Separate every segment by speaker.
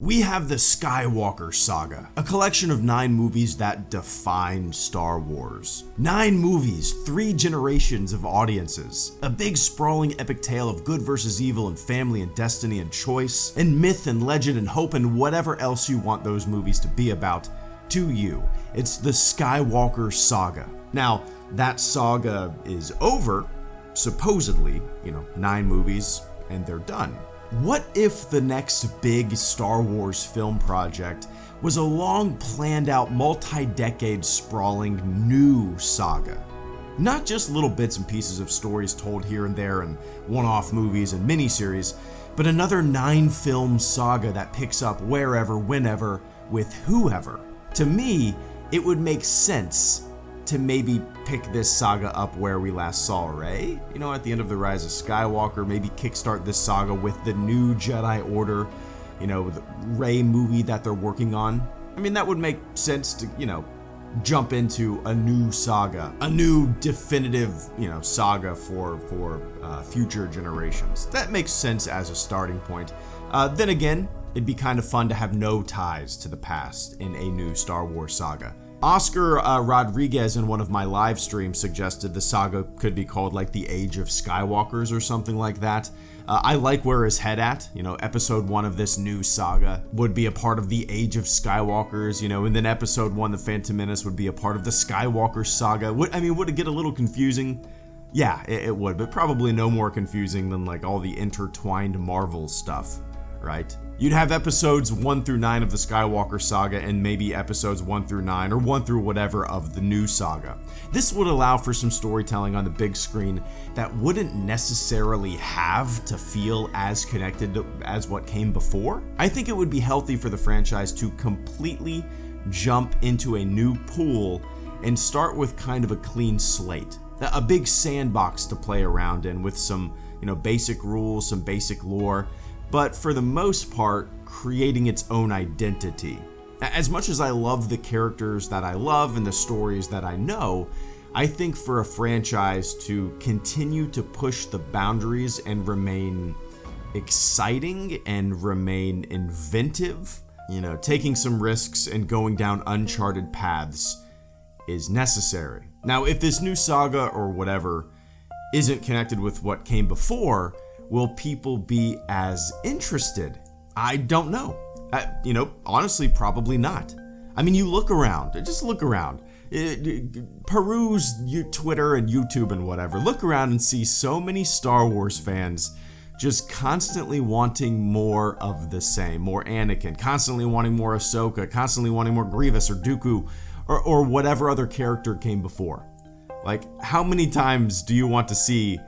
Speaker 1: We have the Skywalker Saga, a collection of 9 movies that defined Star Wars. 9 movies, 3 generations of audiences, a big sprawling epic tale of good versus evil and family and destiny and choice, and myth and legend and hope and whatever else you want those movies to be about to you. It's the Skywalker Saga. Now, that saga is over, supposedly, 9 movies, and they're done. What if the next big Star Wars film project was a long planned out multi-decade sprawling new saga? Not just little bits and pieces of stories told here and there in one-off movies and miniseries, but another 9 film saga that picks up wherever, whenever, with whoever. To me, it would make sense to maybe pick this saga up where we last saw Rey, at the end of The Rise of Skywalker, maybe kickstart this saga with the new Jedi Order, the Rey movie that they're working on. I mean, that would make sense to, jump into a new saga, a new definitive, saga for future generations. That makes sense as a starting point. Then again, it'd be kind of fun to have no ties to the past in a new Star Wars saga. Oscar Rodriguez in one of my live streams suggested the saga could be called like the Age of Skywalkers or something like that. I like where his head at. Episode 1 of this new saga would be a part of the Age of Skywalkers, and then episode 1, The Phantom Menace, would be a part of the Skywalker saga. Would it get a little confusing? Yeah, it would, but probably no more confusing than like all the intertwined Marvel stuff, right? You'd have episodes 1 through 9 of the Skywalker saga and maybe episodes 1 through 9 or 1 through whatever of the new saga. This would allow for some storytelling on the big screen that wouldn't necessarily have to feel as connected as what came before. I think it would be healthy for the franchise to completely jump into a new pool and start with kind of a clean slate. A big sandbox to play around in with some, basic rules, some basic lore, but for the most part, creating its own identity. As much as I love the characters that I love and the stories that I know, I think for a franchise to continue to push the boundaries and remain exciting and remain inventive, taking some risks and going down uncharted paths is necessary. Now, if this new saga or whatever isn't connected with what came before, will people be as interested? I don't know. Honestly, probably not. I mean, you look around, just look around. Peruse Twitter and YouTube and whatever. Look around and see so many Star Wars fans just constantly wanting more of the same. More Anakin, constantly wanting more Ahsoka, constantly wanting more Grievous or Dooku, or whatever other character came before. Like, how many times do you want to see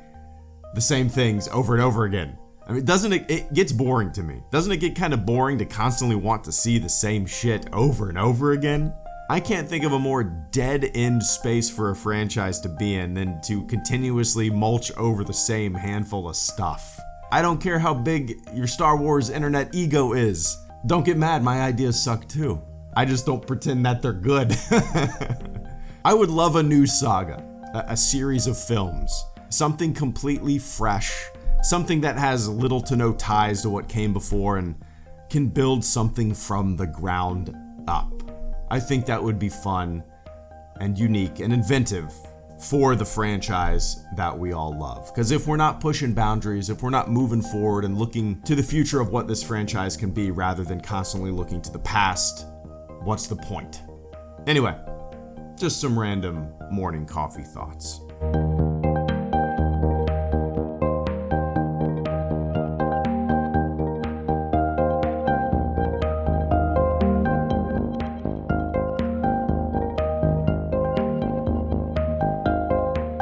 Speaker 1: the same things over and over again? I mean, it gets boring to me. Doesn't it get kind of boring to constantly want to see the same shit over and over again? I can't think of a more dead-end space for a franchise to be in than to continuously mulch over the same handful of stuff. I don't care how big your Star Wars internet ego is. Don't get mad, my ideas suck too. I just don't pretend that they're good. I would love a new saga, a series of films. Something completely fresh, something that has little to no ties to what came before and can build something from the ground up. I think that would be fun and unique and inventive for the franchise that we all love. Because if we're not pushing boundaries, if we're not moving forward and looking to the future of what this franchise can be rather than constantly looking to the past, what's the point? Anyway, just some random morning coffee thoughts.